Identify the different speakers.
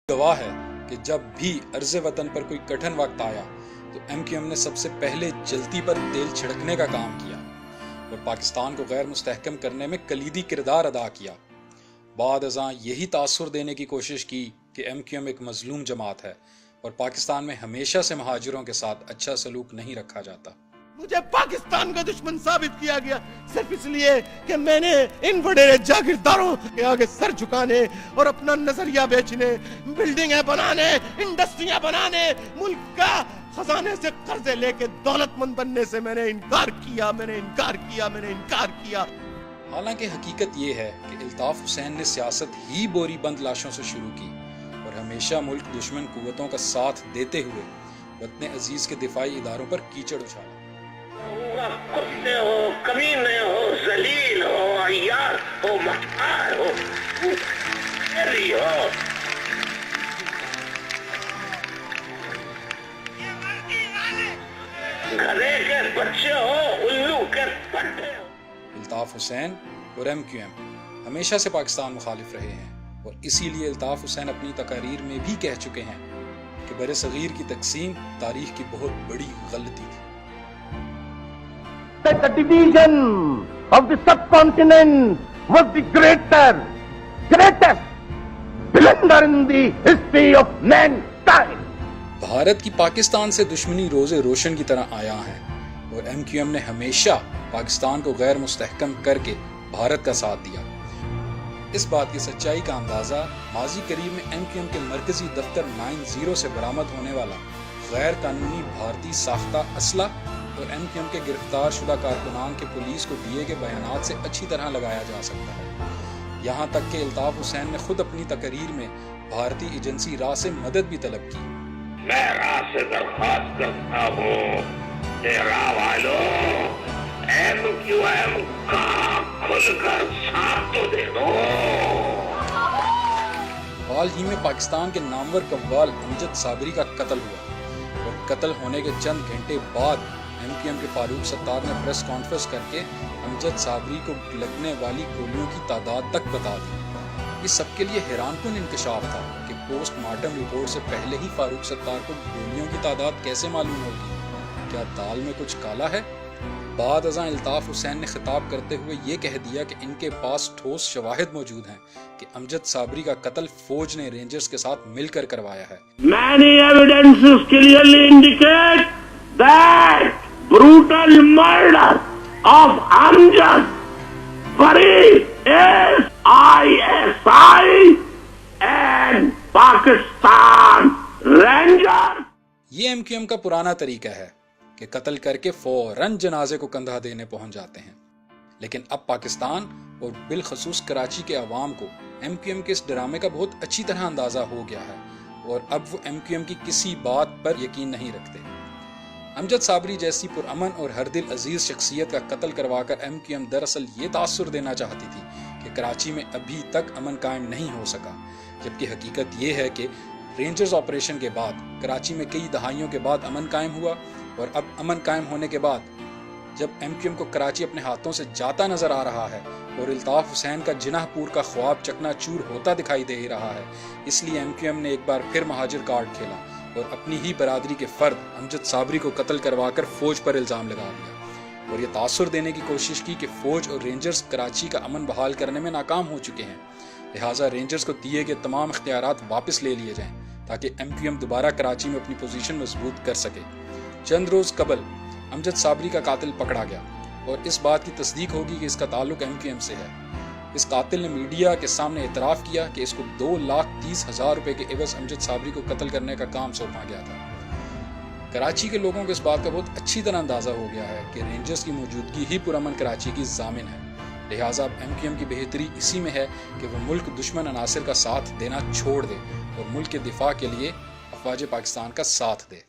Speaker 1: گواہ ہے کہ جب بھی عرض وطن پر کوئی کٹھن وقت آیا تو MQM نے سب سے پہلے جلتی پر تیل چھڑکنے کا کام کیا اور پاکستان کو غیر مستحکم کرنے میں کلیدی کردار ادا کیا۔ بعد ازاں یہی تاثر دینے کی کوشش کی کہ MQM ایک مظلوم جماعت ہے اور پاکستان میں ہمیشہ سے مہاجروں کے ساتھ اچھا سلوک نہیں رکھا جاتا۔
Speaker 2: مجھے پاکستان کا دشمن ثابت کیا گیا صرف اس لیے کہ میں نے ان بڑے جاگیرداروں کے آگے سر جھکانے اور اپنا نظریہ بیچنے، بلڈنگیں بنانے، انڈسٹریاں بنانے، ملک کا خزانے سے قرضے لے کے دولت مند بننے سے میں نے انکار کیا۔
Speaker 1: حالانکہ حقیقت یہ ہے کہ الطاف حسین نے سیاست ہی بوری بند لاشوں سے شروع کی اور ہمیشہ ملک دشمن قوتوں کا ساتھ دیتے ہوئے وطن عزیز کے دفاعی اداروں پر کیچڑ اچھالا۔
Speaker 3: کتے ہو، کمینے ہو، ذلیل ہو، عیار ہو، مختار ہو، تیری ہو، گھرے کے بچے ہو، الو کے پٹے ہو۔
Speaker 1: الطاف حسین اور MQM ہمیشہ سے پاکستان مخالف رہے ہیں اور اسی لیے الطاف حسین اپنی تقاریر میں بھی کہہ چکے ہیں کہ بر صغیر کی تقسیم تاریخ کی بہت بڑی غلطی تھی۔
Speaker 2: The division of the subcontinent was the greatest blunder in the history of mankind.
Speaker 1: Bharat کی پاکستان سے دشمنی روز روشن کی طرح آیا ہے اور MQM نے ہمیشہ پاکستان کو غیر مستحکم کر کے بھارت کا ساتھ دیا۔ اس بات کی سچائی کا اندازہ ماضی قریب میں MQM کے مرکزی دفتر 90 سے برآمد ہونے والا غیر قانونی بھارتی ساختہ اسلحہ اور MQM کے گرفتار شدہ کارکنان کے پولیس کو دیے گئے بیانات سے اچھی طرح لگایا جا سکتا ہے۔ یہاں تک کہ الطاف حسین نے خود اپنی تقریر میں بھارتی ایجنسی را سے مدد بھی طلب کی۔
Speaker 3: میں را سے درخواست کرتا ہوں کہ را والوں MQM کا کھل کر ساتھ تو دے دو۔
Speaker 1: حال ہی میں پاکستان کے نامور قوال امجد صابری کا قتل ہوا اور قتل ہونے کے چند گھنٹے بعد MQM کے فاروق ستار نے پریس کانفرنس کر کے امجد صابری کو لگنے والی گولیوں کی تعداد تک بتا دی۔ اس سب کے لیے حیران کن انکشاف تھا کہ پوسٹ مارٹم رپورٹ سے پہلے ہی فاروق ستار کو گولیوں کی تعداد کیسے معلوم ہوگی؟ کیا دال میں کچھ کالا ہے؟ بعد ازاں الطاف حسین نے خطاب کرتے ہوئے یہ کہہ دیا کہ ان کے پاس ٹھوس شواہد موجود ہیں کہ امجد صابری کا قتل فوج نے رینجرز کے ساتھ مل کر کروایا ہے۔
Speaker 3: Many evidences clearly indicate that brutal murder of Amjad Fareed is ISI and Pakistan Rangers۔
Speaker 1: یہ MQM کا پرانا طریقہ ہے کہ قتل کر کے فوراً جنازے کو کندھا دینے پہنچ جاتے ہیں، لیکن اب پاکستان اور بالخصوص کراچی کے عوام کو MQM کے اس ڈرامے کا بہت اچھی طرح اندازہ ہو گیا ہے اور اب وہ MQM کی کسی بات پر یقین نہیں رکھتے۔ امجد صابری جیسی پرامن اور ہر دل عزیز شخصیت کا قتل کروا کر MQM دراصل یہ تاثر دینا چاہتی تھی کہ کراچی میں ابھی تک امن قائم نہیں ہو سکا، جبکہ حقیقت یہ ہے کہ رینجرز آپریشن کے بعد کراچی میں کئی دہائیوں کے بعد امن قائم ہوا اور اب امن قائم ہونے کے بعد جب MQM کو کراچی اپنے ہاتھوں سے جاتا نظر آ رہا ہے اور الطاف حسین کا جناح پور کا خواب چکنا چور ہوتا دکھائی دے رہا ہے، اس لیے MQM نے ایک بار پھر مہاجر کارڈ کھیلا اور اپنی ہی برادری کے فرد امجد صابری کو قتل کروا کر فوج پر الزام لگا دیا اور یہ تاثر دینے کی کوشش کی کہ فوج اور رینجرز کراچی کا امن بحال کرنے میں ناکام ہو چکے ہیں، لہٰذا رینجرز کو دیے گئے تمام اختیارات واپس لے لیے جائیں تاکہ MQM دوبارہ کراچی میں اپنی پوزیشن مضبوط کر سکے۔ چند روز قبل امجد صابری کا قاتل پکڑا گیا اور اس بات کی تصدیق ہوگی کہ اس کا تعلق MQM سے ہے۔ اس قاتل نے میڈیا کے سامنے اعتراف کیا کہ اس کو 2,30,000 روپے کے عوض امجد صابری کو قتل کرنے کا کام سونپا گیا تھا۔ کراچی کے لوگوں کو اس بات کا بہت اچھی طرح اندازہ ہو گیا ہے کہ رینجرز کی موجودگی ہی پرامن کراچی کی ضامن ہے، لہٰذا اب MQM کی بہتری اسی میں ہے کہ وہ ملک دشمن عناصر کا ساتھ دینا چھوڑ دے اور ملک کے دفاع کے لیے افواج پاکستان کا ساتھ دے۔